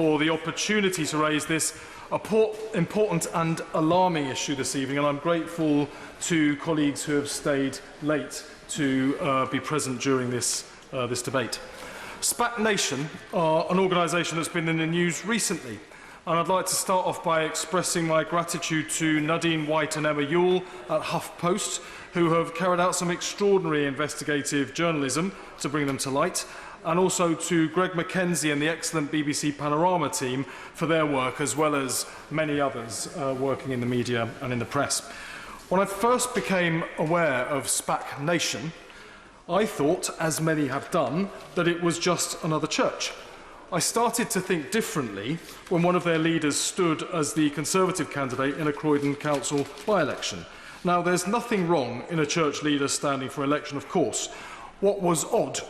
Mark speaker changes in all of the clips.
Speaker 1: For the opportunity to raise this important and alarming issue this evening, and I'm grateful to colleagues who have stayed late to be present during this debate. SPAC Nation are an organisation that's been in the news recently, and I'd like to start off by expressing my gratitude to Nadine White and Emma Yule at HuffPost, who have carried out some extraordinary investigative journalism to bring them to light, and also to Greg Mackenzie and the excellent BBC Panorama team for their work, as well as many others working in the media and in the press. When I first became aware of SPAC Nation, I thought, as many have done, that it was just another church. I started to think differently when one of their leaders stood as the Conservative candidate in a Croydon Council by-election. Now, there's nothing wrong in a church leader standing for election, of course. What was odd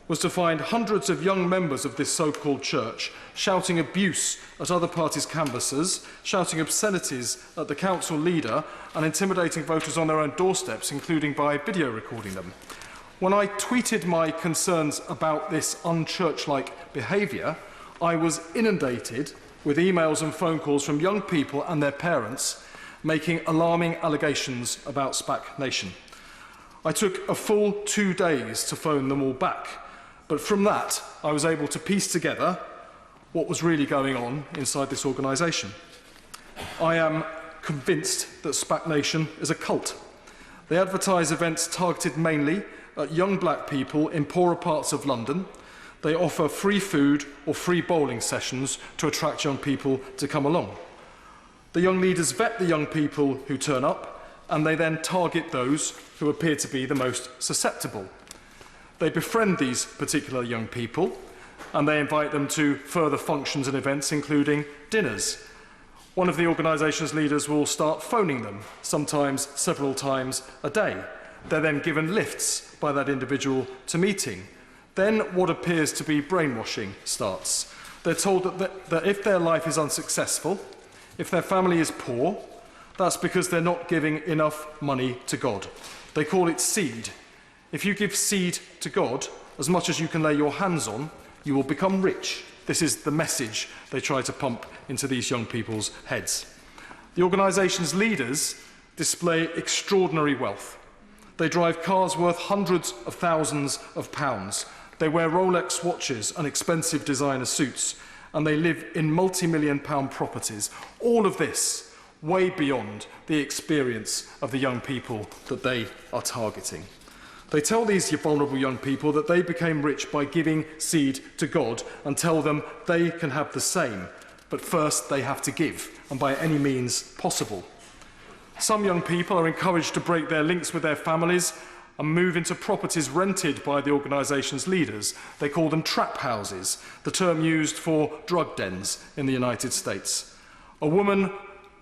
Speaker 1: was to find hundreds of young members of this so-called church shouting abuse at other parties' canvassers, shouting obscenities at the council leader, and intimidating voters on their own doorsteps, including by video recording them. When I tweeted my concerns about this unchurch-like behaviour, I was inundated with emails and phone calls from young people and their parents making alarming allegations about SPAC Nation. I took a full 2 days to phone them all back, but from that I was able to piece together what was really going on inside this organisation. I am convinced that SPAC Nation is a cult. They advertise events targeted mainly at young black people in poorer parts of London. They offer free food or free bowling sessions to attract young people to come along. The young leaders vet the young people who turn up, and they then target those who appear to be the most susceptible. They befriend these particular young people, and they invite them to further functions and events, including dinners. One of the organisation's leaders will start phoning them, sometimes several times a day. They're then given lifts by that individual to meeting. Then what appears to be brainwashing starts. They're told that if their life is unsuccessful, if their family is poor, that's because they're not giving enough money to God. They call it seed. If you give seed to God, as much as you can lay your hands on, you will become rich. This is the message they try to pump into these young people's heads. The organisation's leaders display extraordinary wealth. They drive cars worth hundreds of thousands of pounds. They wear Rolex watches and expensive designer suits, and they live in multi-million-pound properties. All of this way beyond the experience of the young people that they are targeting. They tell these vulnerable young people that they became rich by giving seed to God, and tell them they can have the same, but first they have to give, and by any means possible. Some young people are encouraged to break their links with their families and move into properties rented by the organisation's leaders. They call them trap houses, the term used for drug dens in the United States. A woman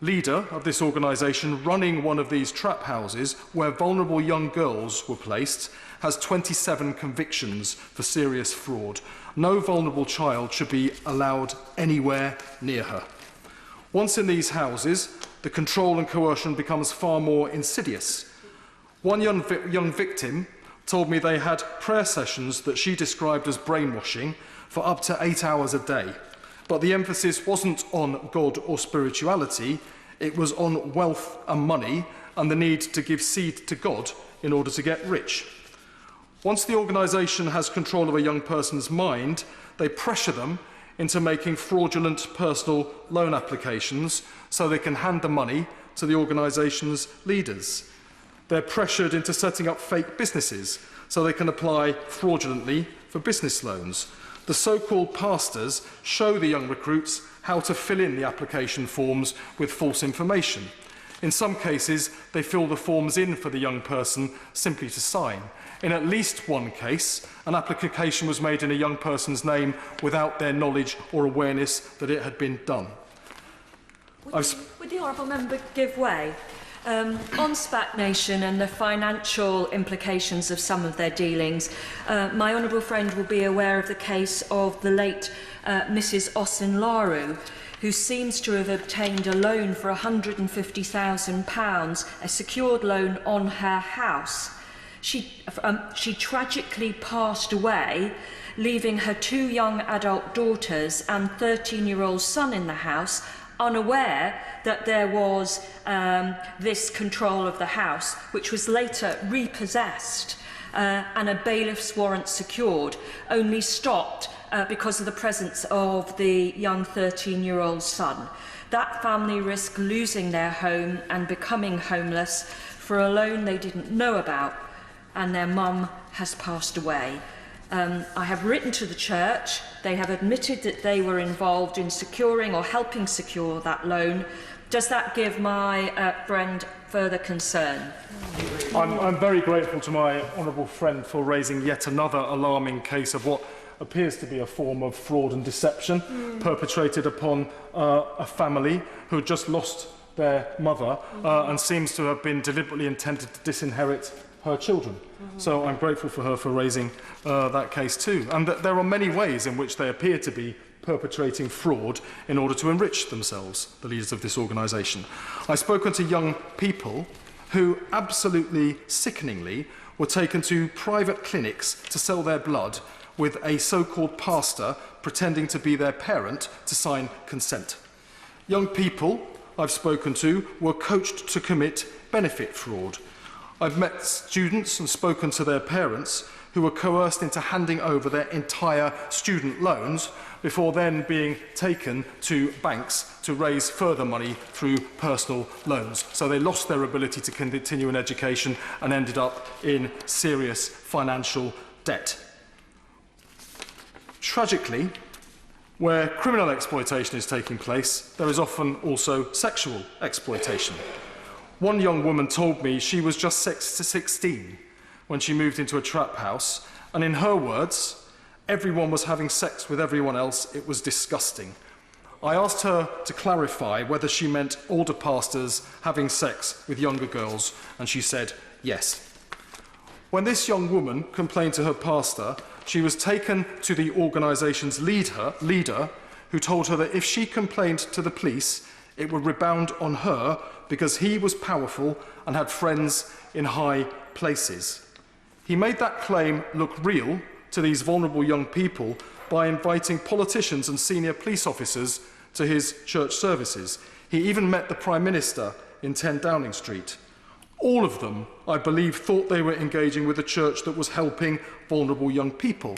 Speaker 1: leader of this organisation running one of these trap houses, where vulnerable young girls were placed, has 27 convictions for serious fraud. No vulnerable child should be allowed anywhere near her. Once in these houses, the control and coercion becomes far more insidious. One young victim told me they had prayer sessions that she described as brainwashing for up to 8 hours a day. But the emphasis wasn't on God or spirituality, it was on wealth and money and the need to give seed to God in order to get rich. Once the organisation has control of a young person's mind, they pressure them into making fraudulent personal loan applications so they can hand the money to the organisation's leaders. They're pressured into setting up fake businesses so they can apply fraudulently for business loans. The so-called pastors show the young recruits how to fill in the application forms with false information. In some cases, they fill the forms in for the young person simply to sign. In at least one case, an application was made in a young person's name without their knowledge or awareness that it had been done.
Speaker 2: Would the honourable member give way? On SPAC Nation and the financial implications of some of their dealings, my honourable friend will be aware of the case of the late Mrs Osinlaru, who seems to have obtained a loan for £150,000, a secured loan on her house. She tragically passed away leaving her 2 young adult daughters and 13-year-old son in the house, unaware that there was this control of the house, which was later repossessed and a bailiff's warrant secured, only stopped because of the presence of the young 13-year-old son. That family risked losing their home and becoming homeless for a loan they didn't know about, and their mum has passed away. I have written to the church. They have admitted that they were involved in securing or helping secure that loan. Does that give my friend further concern?
Speaker 1: I'm very grateful to my honourable friend for raising yet another alarming case of what appears to be a form of fraud and deception perpetrated upon a family who had just lost their mother and seems to have been deliberately intended to disinherit her children. So I'm grateful for her for raising that case too. And that there are many ways in which they appear to be perpetrating fraud in order to enrich themselves, the leaders of this organisation. I've spoken to young people who absolutely sickeningly were taken to private clinics to sell their blood with a so-called pastor pretending to be their parent to sign consent. Young people I've spoken to were coached to commit benefit fraud. I've met students and spoken to their parents who were coerced into handing over their entire student loans before then being taken to banks to raise further money through personal loans. So they lost their ability to continue an education and ended up in serious financial debt. Tragically, where criminal exploitation is taking place, there is often also sexual exploitation. One young woman told me she was just 16 when she moved into a trap house, and in her words, everyone was having sex with everyone else. It was disgusting. I asked her to clarify whether she meant older pastors having sex with younger girls, and she said yes. When this young woman complained to her pastor, she was taken to the organisation's leader, who told her that if she complained to the police, it would rebound on her because he was powerful and had friends in high places. He made that claim look real to these vulnerable young people by inviting politicians and senior police officers to his church services. He even met the Prime Minister in 10 Downing Street. All of them, I believe, thought they were engaging with a church that was helping vulnerable young people.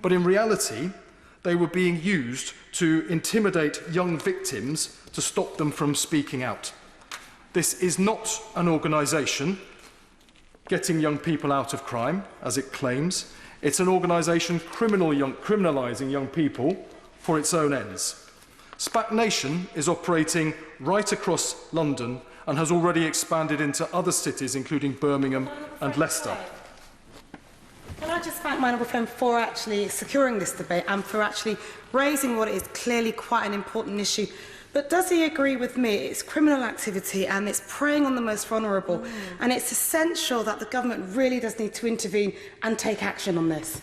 Speaker 1: But in reality, they were being used to intimidate young victims to stop them from speaking out. This is not an organisation getting young people out of crime, as it claims. It's an organisation criminalising young people for its own ends. SPAC Nation is operating right across London and has already expanded into other cities, including Birmingham and Leicester.
Speaker 3: Can I just thank my honourable friend for actually securing this debate and for actually raising what is clearly quite an important issue. But does he agree with me? It's criminal activity and it's preying on the most vulnerable. And it's essential that the government really does need to intervene and take action on this.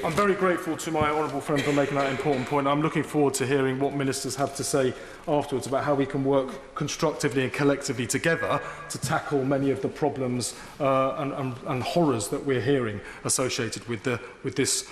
Speaker 1: I'm very grateful to my honourable friend for making that important point. I'm looking forward to hearing what ministers have to say afterwards about how we can work constructively and collectively together to tackle many of the problems and horrors that we're hearing associated with this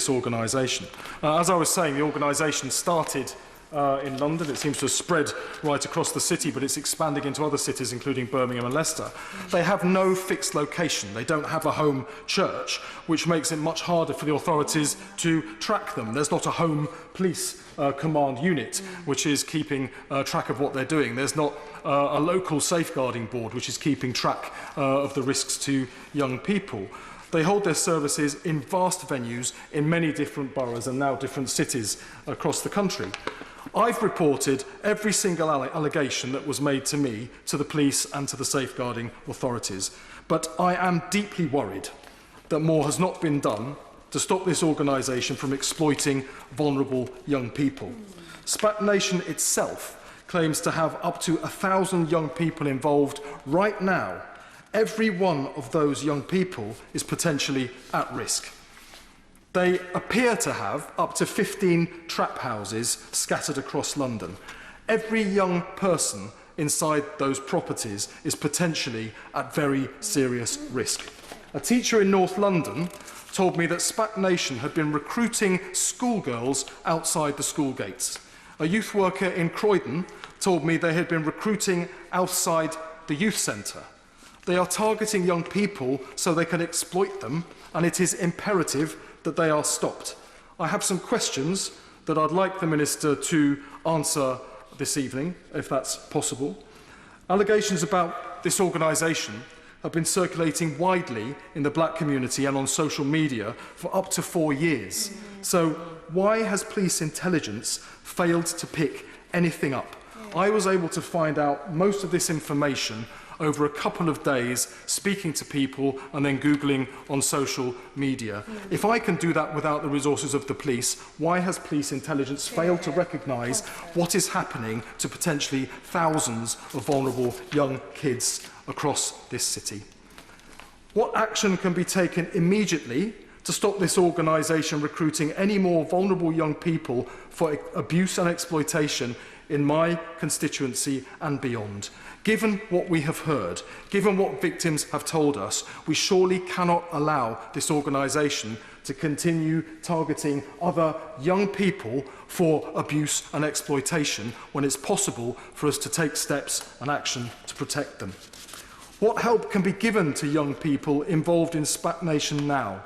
Speaker 1: organisation. As I was saying, the organisation started in London. It seems to have spread right across the city, but it's expanding into other cities, including Birmingham and Leicester. They have no fixed location. They don't have a home church, which makes it much harder for the authorities to track them. There's not a home police command unit which is keeping track of what they're doing. There's not a local safeguarding board which is keeping track of the risks to young people. They hold their services in vast venues in many different boroughs and now different cities across the country. I've reported every single allegation that was made to me, to the police and to the safeguarding authorities. But I am deeply worried that more has not been done to stop this organisation from exploiting vulnerable young people. SPAC Nation itself claims to have up to 1,000 young people involved right now. Every one of those young people is potentially at risk. They appear to have up to 15 trap houses scattered across London. Every young person inside those properties is potentially at very serious risk. A teacher in North London told me that SPAC Nation had been recruiting schoolgirls outside the school gates. A youth worker in Croydon told me they had been recruiting outside the youth centre. They are targeting young people so they can exploit them, and it is imperative that they are stopped. I have some questions that I'd like the Minister to answer this evening, if that's possible. Allegations about this organisation have been circulating widely in the black community and on social media for up to 4 years. So why has police intelligence failed to pick anything up? I was able to find out most of this information over a couple of days, speaking to people and then Googling on social media. If I can do that without the resources of the police, why has police intelligence failed to recognise what is happening to potentially thousands of vulnerable young kids across this city? What action can be taken immediately to stop this organisation recruiting any more vulnerable young people for abuse and exploitation in my constituency and beyond? Given what we have heard, given what victims have told us, we surely cannot allow this organisation to continue targeting other young people for abuse and exploitation when it's possible for us to take steps and action to protect them. What help can be given to young people involved in SPAC Nation now,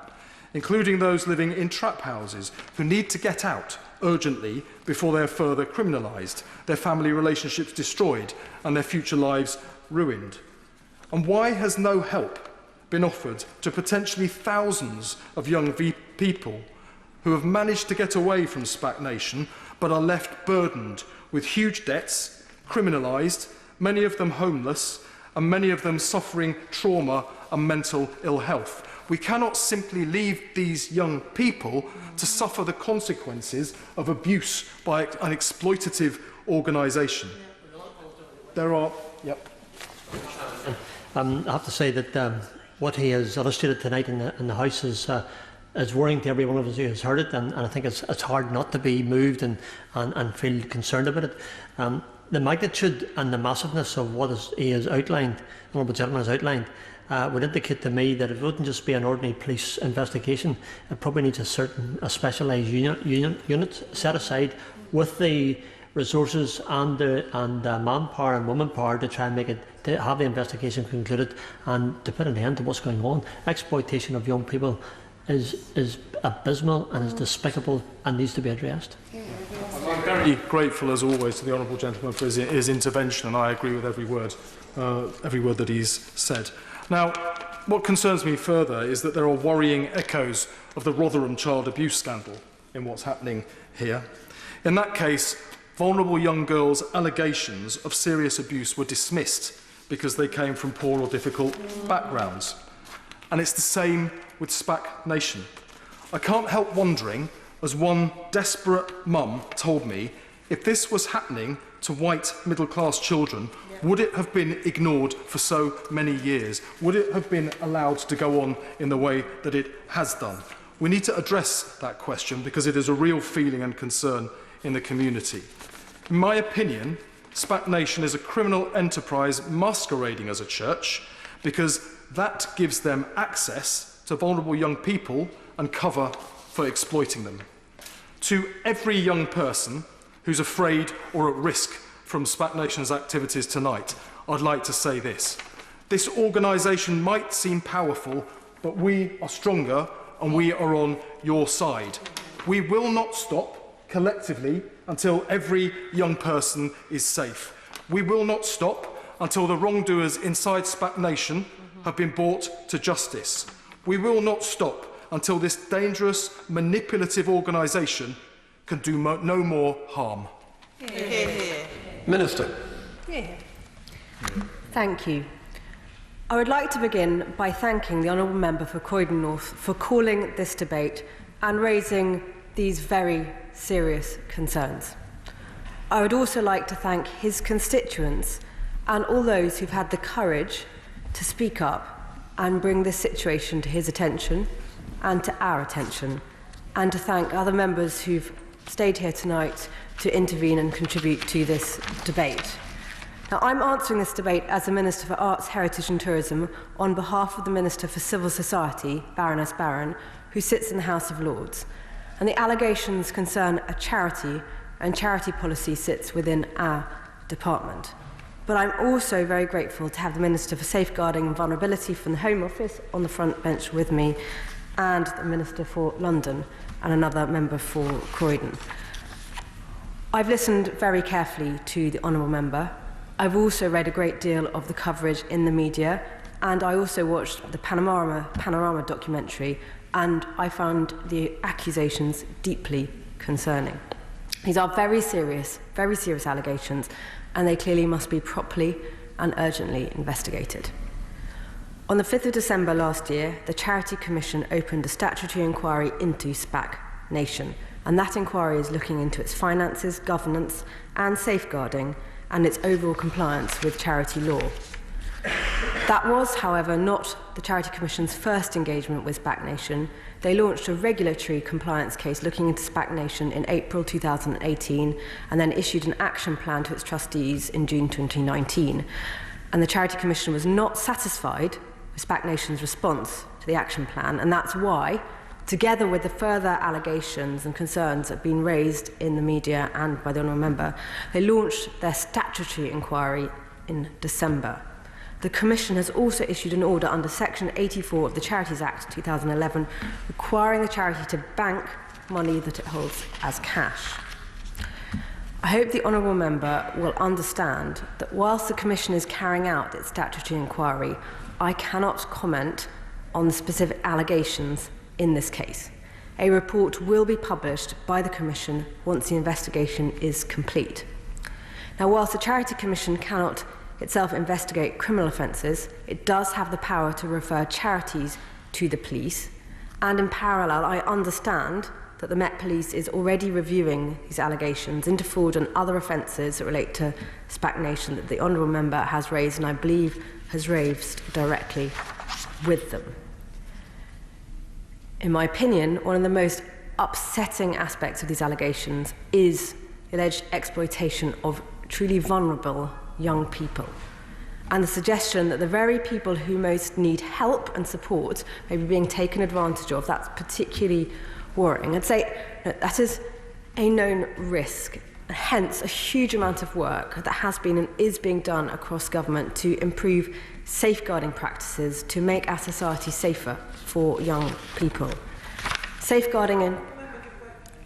Speaker 1: including those living in trap houses who need to get out urgently before they are further criminalised, their family relationships destroyed and their future lives ruined? And why has no help been offered to potentially thousands of young people who have managed to get away from SPAC Nation but are left burdened with huge debts, criminalised, many of them homeless, and many of them suffering trauma and mental ill health? We cannot simply leave these young people to suffer the consequences of abuse by an exploitative organisation. There are... Yep.
Speaker 4: I have to say that what he has illustrated tonight in the House is worrying to every one of us who has heard it, and I think it's hard not to be moved and feel concerned about it. The magnitude and the massiveness of what he has outlined, the Honourable Gentleman has outlined, would indicate to me that it wouldn't just be an ordinary police investigation. It probably needs a specialised unit set aside with the resources and manpower and womanpower to try and make it, to have the investigation concluded and to put an end to what's going on. Exploitation of young people is abysmal and is despicable and needs to be addressed.
Speaker 1: I'm very grateful, as always, to the Honourable Gentleman for his intervention, and I agree with every word that he's said. Now, what concerns me further is that there are worrying echoes of the Rotherham child abuse scandal in what's happening here. In that case, vulnerable young girls' allegations of serious abuse were dismissed because they came from poor or difficult backgrounds. And it's the same with SPAC Nation. I can't help wondering, as one desperate mum told me, if this was happening to white middle-class children, would it have been ignored for so many years? Would it have been allowed to go on in the way that it has done? We need to address that question because it is a real feeling and concern in the community. In my opinion, SPAC Nation is a criminal enterprise masquerading as a church because that gives them access to vulnerable young people and cover for exploiting them. To every young person who's afraid or at risk from SPAC Nation's activities tonight, I'd like to say this. This organisation might seem powerful, but we are stronger and we are on your side. We will not stop collectively until every young person is safe. We will not stop until the wrongdoers inside SPAC Nation have been brought to justice. We will not stop until this dangerous, manipulative organisation can do no more harm.
Speaker 5: Minister.
Speaker 6: Thank you. I would like to begin by thanking the Honourable Member for Croydon North for calling this debate and raising these very serious concerns. I would also like to thank his constituents and all those who've had the courage to speak up and bring this situation to his attention and to our attention, and to thank other members who've stayed here tonight to intervene and contribute to this debate. Now, I'm answering this debate as the Minister for Arts, Heritage and Tourism on behalf of the Minister for Civil Society, Baroness Barron, who sits in the House of Lords. And the allegations concern a charity, and charity policy sits within our department. But I'm also very grateful to have the Minister for Safeguarding and Vulnerability from the Home Office on the front bench with me, and the Minister for London and another member for Croydon. I've listened very carefully to the Honourable Member. I've also read a great deal of the coverage in the media, and I also watched the Panorama documentary, and I found the accusations deeply concerning. These are very serious allegations, and they clearly must be properly and urgently investigated. On the 5th of December last year, the Charity Commission opened a statutory inquiry into SPAC Nation, and that inquiry is looking into its finances, governance and safeguarding, and its overall compliance with charity law. That was, however, not the Charity Commission's first engagement with SPAC Nation. They launched a regulatory compliance case looking into SPAC Nation in April 2018 and then issued an action plan to its trustees in June 2019. And the Charity Commission was not satisfied with SPAC Nation's response to the action plan, and that's why, together with the further allegations and concerns that have been raised in the media and by the Honourable Member, they launched their statutory inquiry in December. The Commission has also issued an order under Section 84 of the Charities Act 2011 requiring the charity to bank money that it holds as cash. I hope the Honourable Member will understand that whilst the Commission is carrying out its statutory inquiry, I cannot comment on the specific allegations in this case. A report will be published by the Commission once the investigation is complete. Now, whilst the Charity Commission cannot itself investigate criminal offences, it does have the power to refer charities to the police, and in parallel I understand that the Met Police is already reviewing these allegations into fraud and other offences that relate to SPAC Nation that the Honourable Member has raised, and I believe has raised directly with them. In my opinion, one of the most upsetting aspects of these allegations is the alleged exploitation of truly vulnerable young people, and the suggestion that the very people who most need help and support may be being taken advantage of. That's particularly worrying. I'd say that is a known risk, and hence a huge amount of work that has been and is being done across government to improve safeguarding practices to make our society safer for young people. Safeguarding and...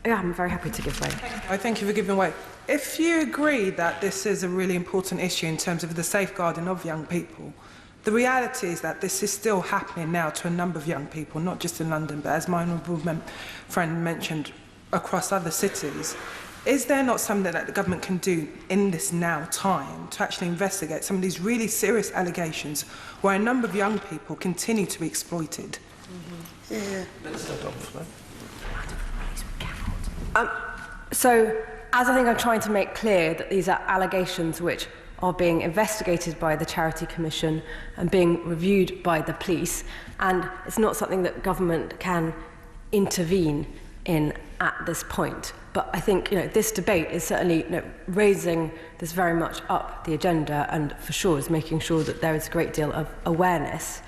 Speaker 6: Yeah, I'm very happy to give way.
Speaker 5: I thank you for giving way. If you agree that this is a really important issue in terms of the safeguarding of young people, the reality is that this is still happening now to a number of young people, not just in London, but as my honourable friend mentioned, across other cities. Is there not something that the government can do in this now time to actually investigate some of these really serious allegations where a number of young people continue to be exploited?
Speaker 6: So, as I think I'm trying to make clear, that these are allegations which are being investigated by the Charity Commission and being reviewed by the police, and it's not something that government can intervene in at this point. But I think this debate is certainly raising this very much up the agenda, and for sure is making sure that there is a great deal of awareness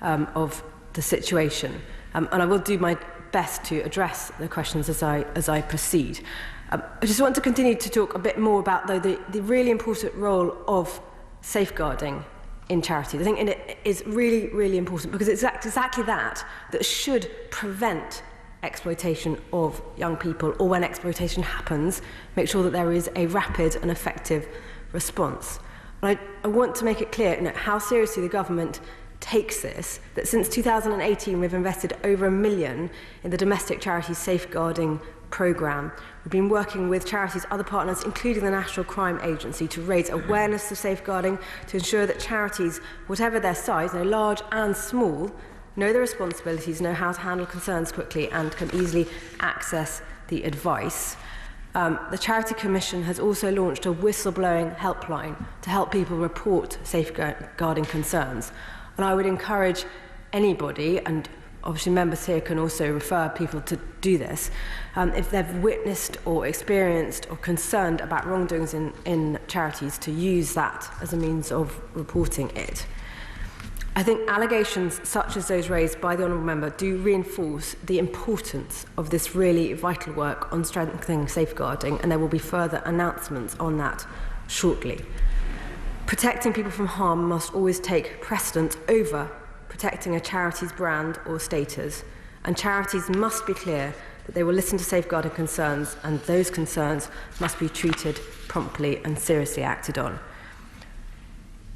Speaker 6: of the situation. And I will do my best to address the questions as I proceed. I just want to continue to talk a bit more about, though, the really important role of safeguarding in charities. I think it is really, really important, because it's exactly that should prevent exploitation of young people, or when exploitation happens, make sure that there is a rapid and effective response. And I want to make it clear how seriously the government takes this, that since 2018 we've invested over £1 million in the domestic charities safeguarding programme. We've been working with charities, other partners, including the National Crime Agency, to raise awareness of safeguarding, to ensure that charities, whatever their size, large and small, know their responsibilities, know how to handle concerns quickly, and can easily access the advice. The Charity Commission has also launched a whistleblowing helpline to help people report safeguarding concerns. And I would encourage anybody, and obviously members here can also refer people to do this, if they've witnessed or experienced or concerned about wrongdoings in charities, to use that as a means of reporting it. I think allegations such as those raised by the Honourable Member do reinforce the importance of this really vital work on strengthening safeguarding, and there will be further announcements on that shortly. Protecting people from harm must always take precedence over protecting a charity's brand or status, and charities must be clear that they will listen to safeguarding concerns, and those concerns must be treated promptly and seriously acted on.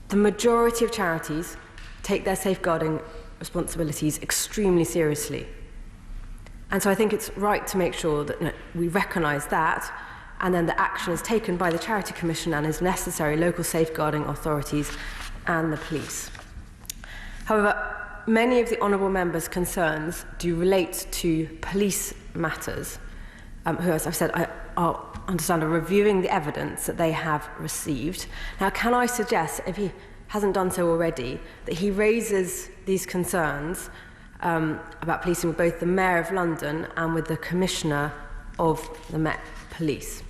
Speaker 6: The majority of charities take their safeguarding responsibilities extremely seriously. And so I think it's right to make sure that we recognise that, and then the action is taken by the Charity Commission and is necessary local safeguarding authorities and the police. However, many of the Honourable Members' concerns do relate to police matters, who, as I've said, I understand are reviewing the evidence that they have received. Now, can I suggest, if he hasn't done so already, that he raises these concerns about policing with both the Mayor of London and with the Commissioner of the Met Police.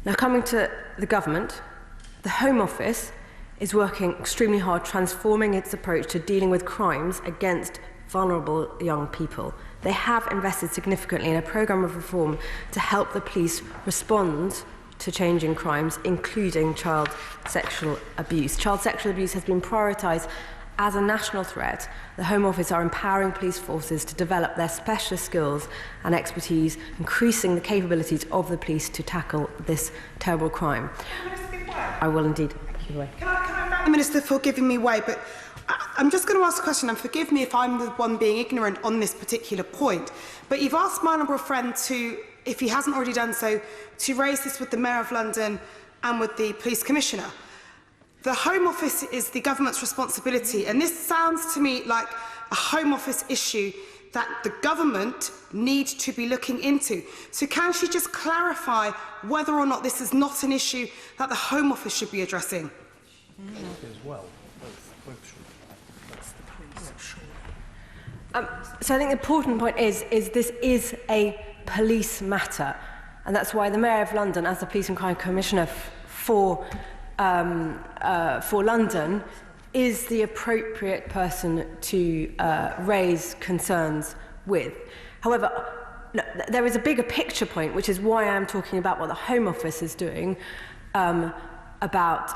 Speaker 6: Now, coming to the government, the Home Office is working extremely hard transforming its approach to dealing with crimes against vulnerable young people. They have invested significantly in a programme of reform to help the police respond to changing crimes, including child sexual abuse. Child sexual abuse has been prioritised as a national threat. The Home Office are empowering police forces to develop their specialist skills and expertise, increasing the capabilities of the police to tackle this terrible crime. I will indeed give way.
Speaker 3: Can I thank the Minister for giving me way, but I'm just going to ask a question, and forgive me if I'm the one being ignorant on this particular point, but you've asked my honourable friend to, if he hasn't already done so, to raise this with the Mayor of London and with the Police Commissioner. The Home Office is the government's responsibility, and this sounds to me like a Home Office issue that the government need to be looking into. So can she just clarify whether or not this is not an issue that the Home Office should be addressing?
Speaker 6: So I think the important point is this is a police matter, and that's why the Mayor of London, as the Police and Crime Commissioner for London, is the appropriate person to raise concerns with. However, there is a bigger picture point, which is why I'm talking about what the Home Office is doing about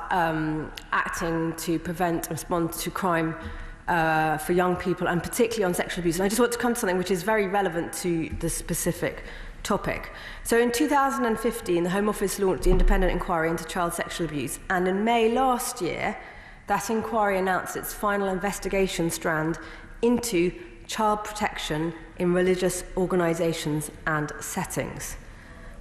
Speaker 6: acting to prevent and respond to crime for young people, and particularly on sexual abuse. And I just want to come to something which is very relevant to the specific topic. So in 2015, the Home Office launched the independent inquiry into child sexual abuse, and in May last year, that inquiry announced its final investigation strand into child protection in religious organisations and settings.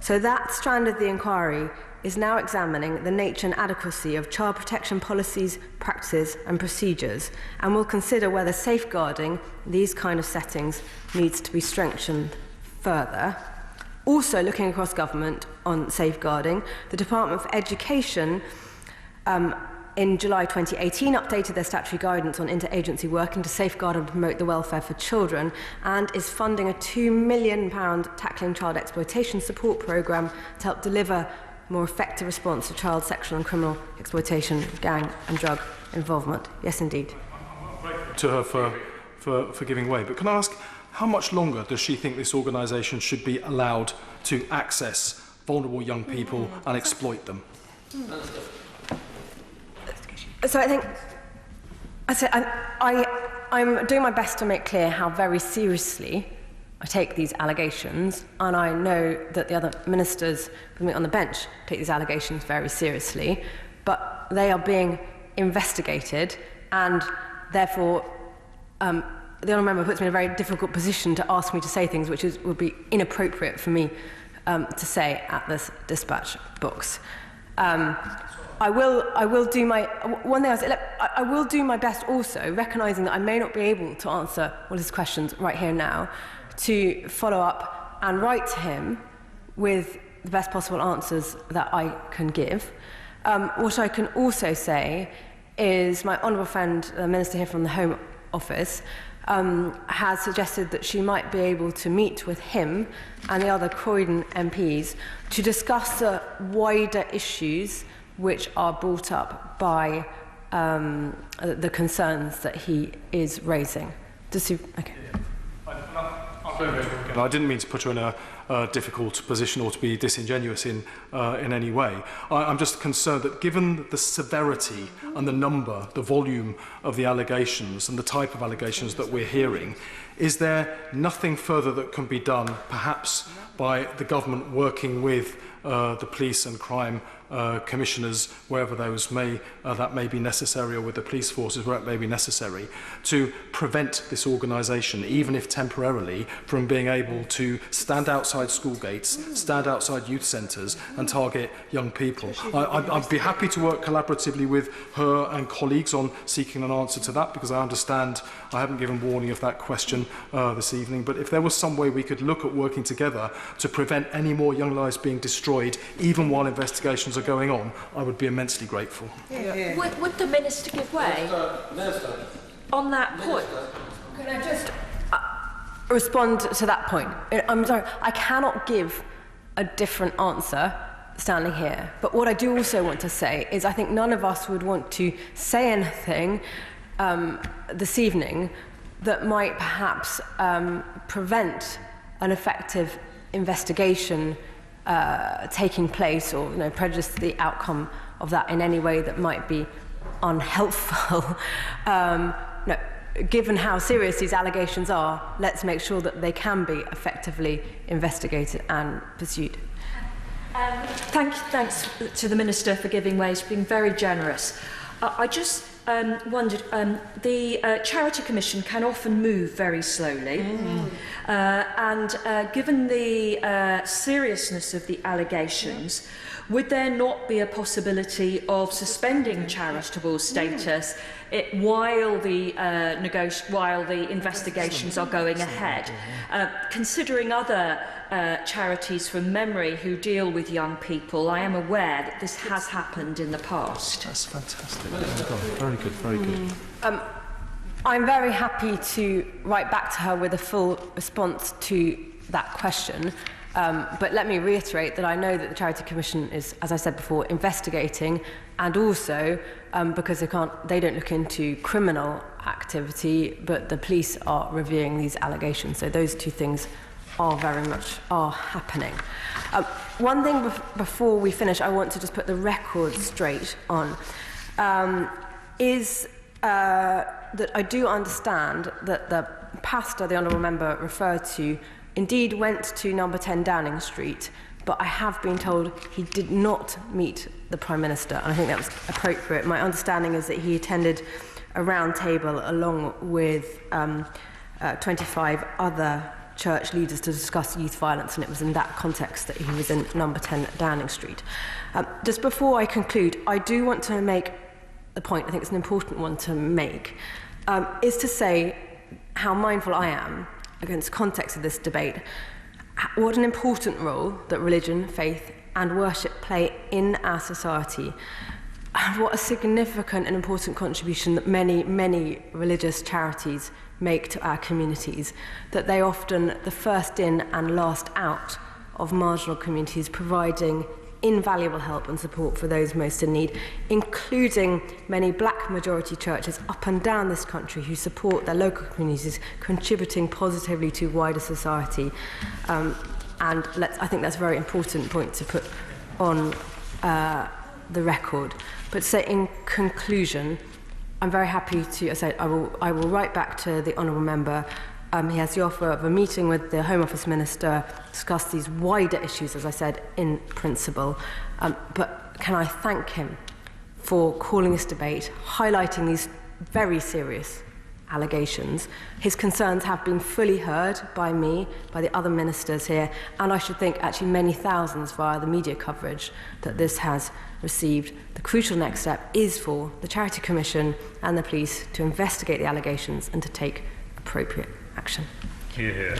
Speaker 6: So that strand of the inquiry is now examining the nature and adequacy of child protection policies, practices and procedures, and will consider whether safeguarding these kind of settings needs to be strengthened further. Also looking across government on safeguarding, the Department for Education in July 2018 updated their statutory guidance on interagency working to safeguard and promote the welfare for children, and is funding a £2 million tackling child exploitation support programme to help deliver more effective response to child sexual and criminal exploitation, gang and drug involvement. Yes, indeed.
Speaker 1: To her for giving way. But can I ask, how much longer does she think this organisation should be allowed to access vulnerable young people and exploit them?
Speaker 6: So I think, I'm doing my best to make clear how very seriously I take these allegations, and I know that the other ministers with me on the bench take these allegations very seriously, but they are being investigated, and therefore the honourable member puts me in a very difficult position to ask me to say things which would be inappropriate for me to say at this dispatch box. I will do my one thing. I will do my best, also recognising that I may not be able to answer all his questions right here now, to follow up and write to him with the best possible answers that I can give. What I can also say is my honourable friend, the Minister here from the Home Office, has suggested that she might be able to meet with him and the other Croydon MPs to discuss the wider issues which are brought up by the concerns that he is raising. Okay.
Speaker 1: I didn't mean to put her in a difficult position or to be disingenuous in any way. I'm just concerned that given the severity and the number, the volume of the allegations and the type of allegations that we're hearing, is there nothing further that can be done, perhaps by the government working with the police and crime commissioners, wherever those that may be necessary, or with the police forces where it may be necessary, to prevent this organisation, even if temporarily, from being able to stand outside school gates, stand outside youth centres and target young people. I'd be happy to work collaboratively with her and colleagues on seeking an answer to that, because I understand I haven't given warning of that question this evening, but if there was some way we could look at working together to prevent any more young lives being destroyed, even while investigations are going on, I would be immensely grateful.
Speaker 2: Yeah. Would the Minister give way on that point?
Speaker 6: Can I just respond to that point? I'm sorry, I cannot give a different answer standing here, but what I do also want to say is I think none of us would want to say anything this evening that might perhaps prevent an effective investigation taking place, or prejudice the outcome of that in any way that might be unhelpful. No, given how serious these allegations are, let's make sure that they can be effectively investigated and pursued.
Speaker 2: Thanks to the Minister for giving way. He's been very generous. I just wondered, the Charity Commission can often move very slowly, and given the seriousness of the allegations, would there not be a possibility of suspending charitable status while the investigations are going ahead, considering other charities from memory who deal with young people? I am aware that this has happened in the past.
Speaker 1: That's fantastic. Very good, very good.
Speaker 6: I'm very happy to write back to her with a full response to that question. But let me reiterate that I know that the Charity Commission is, as I said before, investigating, and also because they don't look into criminal activity, but the police are reviewing these allegations. So those two things are very much happening. One thing before we finish, I want to just put the record straight on, is that I do understand that the pastor the Honourable Member referred to indeed went to number 10 Downing Street, but I have been told he did not meet the Prime Minister, and I think that was appropriate. My understanding is that he attended a round table along with 25 other church leaders to discuss youth violence, and it was in that context that he was in number 10 Downing Street. Just before I conclude, I do want to make the point, I think it's an important one to make, is to say how mindful I am, against context of this debate, what an important role that religion, faith and worship play in our society, and what a significant and important contribution that many, many religious charities make to our communities, that they often the first in and last out of marginal communities, providing invaluable help and support for those most in need, including many black majority churches up and down this country who support their local communities, contributing positively to wider society. And I think that's a very important point to put on the record. But say in conclusion, I'm very happy to, as I will write back to the Honourable Member. He has the offer of a meeting with the Home Office Minister, discuss these wider issues, as I said, in principle. But can I thank him for calling this debate, highlighting these very serious allegations. His concerns have been fully heard by me, by the other ministers here, and I should think actually many thousands via the media coverage that this has received. The crucial next step is for the Charity Commission and the police to investigate the allegations and to take appropriate action.
Speaker 7: Hear, hear.